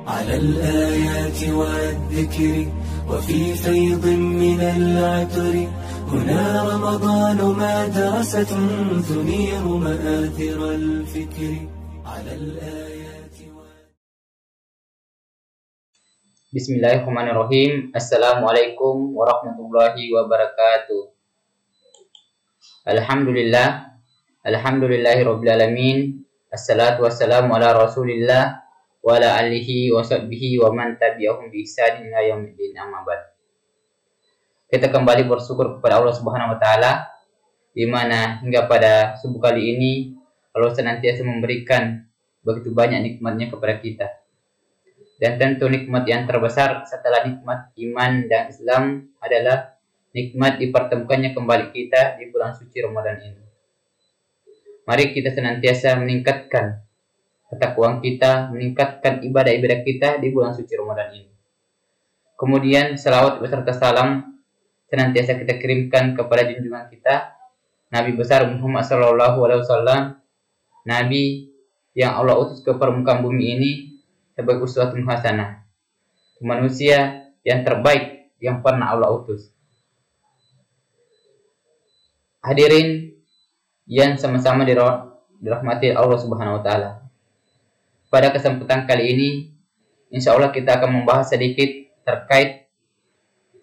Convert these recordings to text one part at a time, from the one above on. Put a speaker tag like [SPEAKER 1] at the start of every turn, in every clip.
[SPEAKER 1] على الآيات والذكر وفي فيض من العطر هنا رمضان مدرسة تنير مآثر الفكر على الآيات
[SPEAKER 2] Bismillahirrahmanirrahim. Assalamualaikum warahmatullahi wabarakatuh. Alhamdulillahirabbil alamin. Assalatu wassalamu ala Rasulillah wa ala alihi wa sahbihi wa man tabi'ahum bi ihsanin ila yaumiddin, amma ba'd. Kita kembali bersyukur kepada Allah Subhanahu wa taala, di mana hingga pada subuh kali ini Allah senantiasa memberikan begitu banyak nikmatnya kepada kita. Dan tentu nikmat yang terbesar setelah nikmat iman dan Islam adalah nikmat dipertemukannya kembali kita di bulan suci Ramadan ini. Mari kita senantiasa meningkatkan ketakwaan kita, meningkatkan ibadah-ibadah kita di bulan suci Ramadan ini. Kemudian selawat beserta salam senantiasa kita kirimkan kepada junjungan kita, Nabi besar Muhammad SAW, Nabi yang Allah utus ke permukaan bumi ini sebagai uswatun hasanah, manusia yang terbaik yang pernah Allah utus. Hadirin yang sama-sama dirahmati Allah Subhanahu wa taala. Pada kesempatan kali ini, insya Allah kita akan membahas sedikit terkait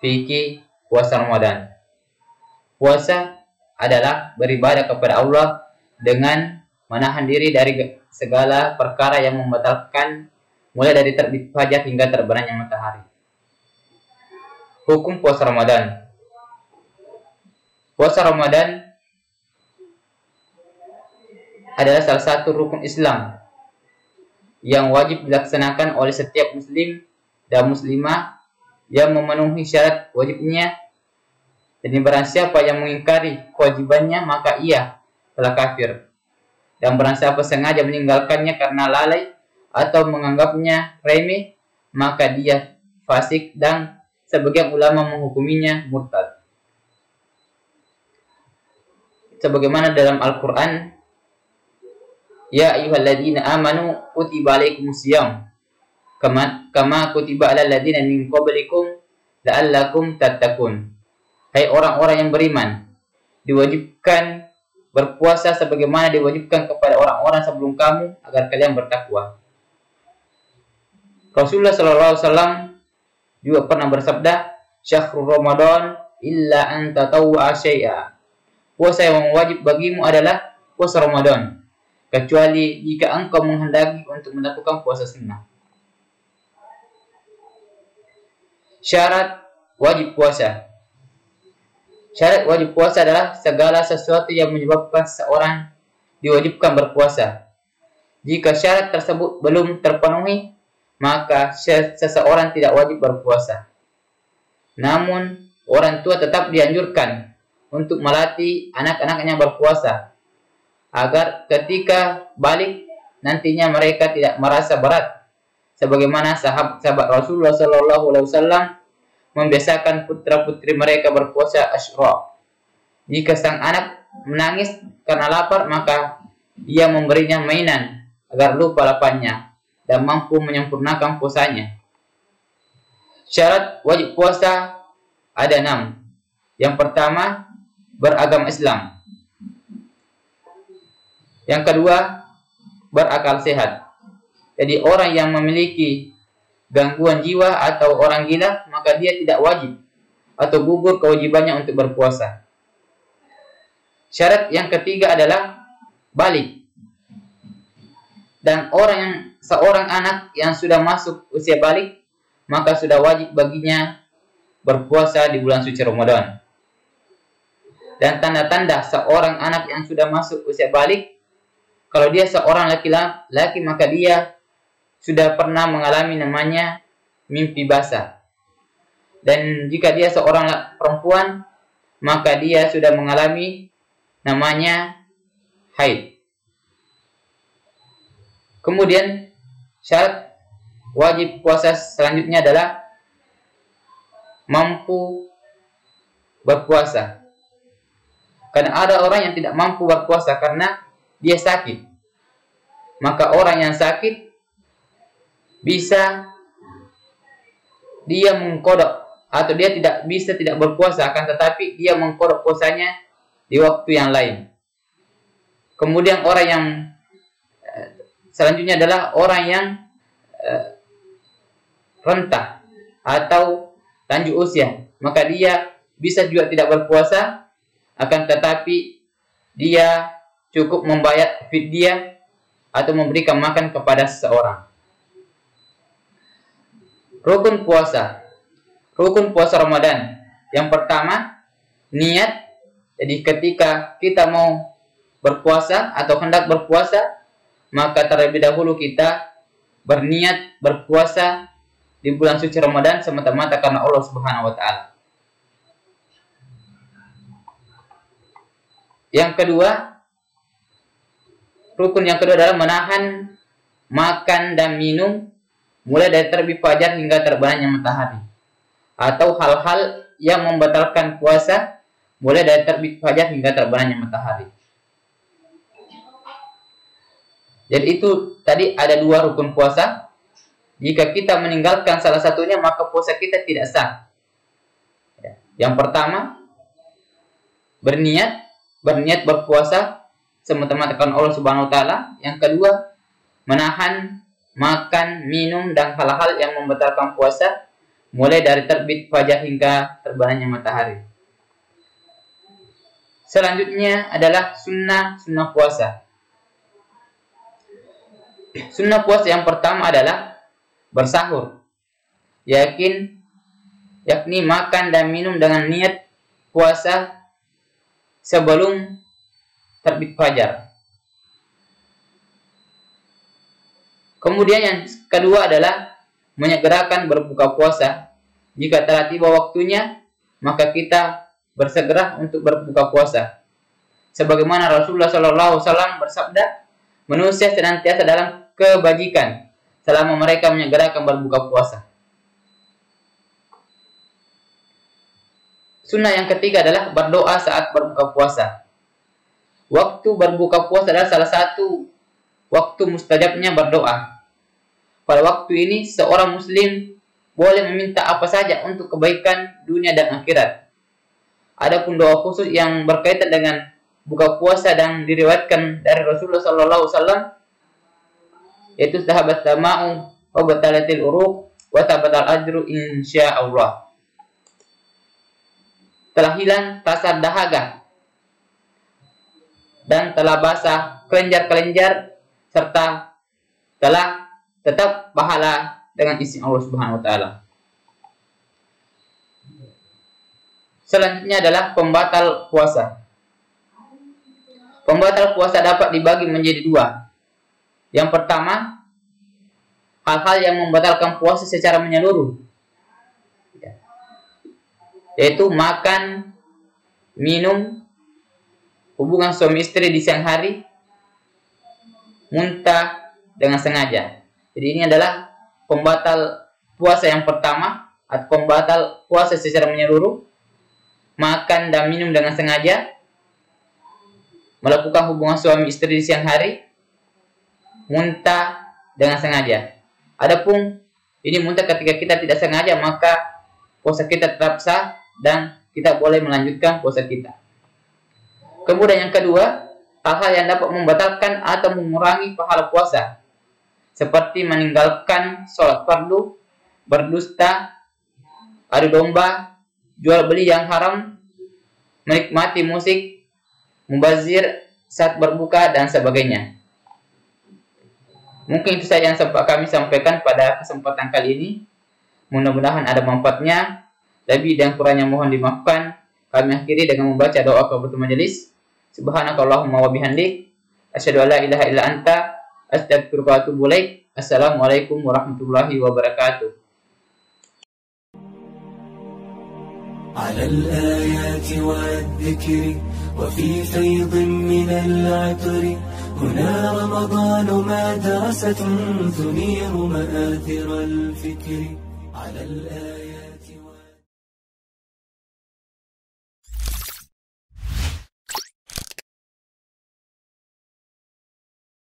[SPEAKER 2] fikih puasa Ramadan. Puasa adalah beribadah kepada Allah dengan menahan diri dari segala perkara yang membatalkan, mulai dari terbit fajar hingga terbenamnya matahari. Hukum puasa Ramadan. Puasa Ramadan adalah salah satu rukun Islam yang wajib dilaksanakan oleh setiap muslim dan muslimah yang memenuhi syarat wajibnya. Jadi barang siapa yang mengingkari kewajibannya maka ia telah kafir. Dan barang siapa sengaja meninggalkannya karena lalai atau menganggapnya remeh, maka dia fasik dan sebagian ulama menghukuminya murtad. Sebagaimana dalam Al-Quran, ya ayyuhalladzina amanu kutiba alaikumusiyam kama kutiba alal ladzina min qablikum la'allakum tattaqun. Hai orang-orang yang beriman, diwajibkan berpuasa sebagaimana diwajibkan kepada orang-orang sebelum kamu agar kalian bertakwa. Rasulullah SAW juga pernah bersabda, syahrul Ramadan illa an tatawwa syai'a. Puasa yang wajib bagimu adalah puasa Ramadan, kecuali jika engkau menghendaki untuk melakukan puasa sunnah. Syarat wajib puasa. Syarat wajib puasa adalah segala sesuatu yang menyebabkan seorang diwajibkan berpuasa. Jika syarat tersebut belum terpenuhi, maka seseorang tidak wajib berpuasa. Namun, orang tua tetap dianjurkan untuk melatih anak-anaknya berpuasa, agar ketika balik nantinya mereka tidak merasa berat. Sebagaimana sahabat Rasulullah SAW membiasakan putra-putri mereka berpuasa Asyura. Jika sang anak menangis karena lapar, maka ia memberinya mainan agar lupa laparnya dan mampu menyempurnakan puasanya. Syarat wajib puasa ada 6. Yang pertama, beragama Islam. Yang kedua, berakal sehat. Jadi orang yang memiliki gangguan jiwa atau orang gila, maka dia tidak wajib atau gugur kewajibannya untuk berpuasa. Syarat yang ketiga adalah balik. Dan seorang anak yang sudah masuk usia balik, maka sudah wajib baginya berpuasa di bulan suci Ramadan. Dan tanda-tanda seorang anak yang sudah masuk usia balik, kalau dia seorang laki-laki, maka dia sudah pernah mengalami namanya mimpi basah. Dan jika dia seorang perempuan, maka dia sudah mengalami namanya haid. Kemudian syarat wajib puasa selanjutnya adalah mampu berpuasa. Karena ada orang yang tidak mampu berpuasa karena dia sakit. Maka orang yang sakit bisa dia mengkodok atau dia tidak berpuasa, akan tetapi dia mengkodok puasanya di waktu yang lain. Kemudian orang yang selanjutnya adalah orang yang renta atau lanjut usia, maka dia bisa juga tidak berpuasa, akan tetapi dia cukup membayar fidyah atau memberikan makan kepada seseorang. Rukun puasa Ramadan. Yang pertama, niat. Jadi ketika kita mau berpuasa atau hendak berpuasa, maka terlebih dahulu kita berniat berpuasa di bulan suci Ramadan semata-mata karena Allah Subhanahu wa taala. Rukun yang kedua adalah menahan makan dan minum mulai dari terbit fajar hingga terbenamnya matahari, atau hal-hal yang membatalkan puasa mulai dari terbit fajar hingga terbenamnya matahari. Jadi itu tadi ada 2 rukun puasa. Jika kita meninggalkan salah satunya, maka puasa kita tidak sah. Yang pertama, berniat berpuasa semata-mata karena Allah Subhanahu wa taala. Yang kedua, menahan makan, minum dan hal-hal yang membatalkan puasa mulai dari terbit fajar hingga terbenamnya matahari. Selanjutnya adalah sunnah puasa. Sunnah puasa yang pertama adalah bersahur. Yakni makan dan minum dengan niat puasa sebelum terbit fajar. Kemudian yang kedua adalah menyegerakan berbuka puasa. Jika telah tiba waktunya, maka kita bersegera untuk berbuka puasa. Sebagaimana Rasulullah SAW bersabda, manusia senantiasa dalam kebajikan selama mereka menyegerakan berbuka puasa. Sunnah yang ketiga adalah berdoa saat berbuka puasa. Waktu berbuka puasa adalah salah satu waktu mustajabnya berdoa. Pada waktu ini seorang muslim boleh meminta apa saja untuk kebaikan dunia dan akhirat. Adapun doa khusus yang berkaitan dengan buka puasa dan diriwayatkan dari Rasulullah SAW, yaitu sahabat tama'u wa batalatil uruq wa tabatal ajru insyaallah. Telah hilang rasa dahaga dan telah basah kelenjar-kelenjar, serta telah tetap pahala dengan izin Allah Subhanahu wa taala. Selanjutnya adalah pembatal puasa. Pembatal puasa dapat dibagi menjadi 2. Yang pertama, hal-hal yang membatalkan puasa secara menyeluruh, yaitu makan, minum, hubungan suami istri di siang hari, muntah dengan sengaja. Jadi ini adalah pembatal puasa yang pertama, atau pembatal puasa secara menyeluruh: makan dan minum dengan sengaja, melakukan hubungan suami istri di siang hari, muntah dengan sengaja. Adapun ini muntah ketika kita tidak sengaja, maka puasa kita tetap sah dan kita boleh melanjutkan puasa kita. Kemudian yang kedua, hal-hal yang dapat membatalkan atau mengurangi pahala puasa, seperti meninggalkan sholat fardu, berdusta, adu domba, jual beli yang haram, menikmati musik, mubazir saat berbuka, dan sebagainya. Mungkin itu saja yang kami sampaikan pada kesempatan kali ini. Mudah-mudahan ada manfaatnya. Lebih dan kurangnya mohon dimaafkan. Kami akhiri dengan membaca doa kafaaratul majelis. Subhanakallahumma wa bihamdik, asyhadu an la ilaha illa anta, astaghfiruka wa atubu ilaik. Assalamualaikum warahmatullahi wabarakatuh.
[SPEAKER 1] على الآيات والذكر وفي فيض من العطر هنا رمضان مدرسة تنير مآثر الفكر على الآيات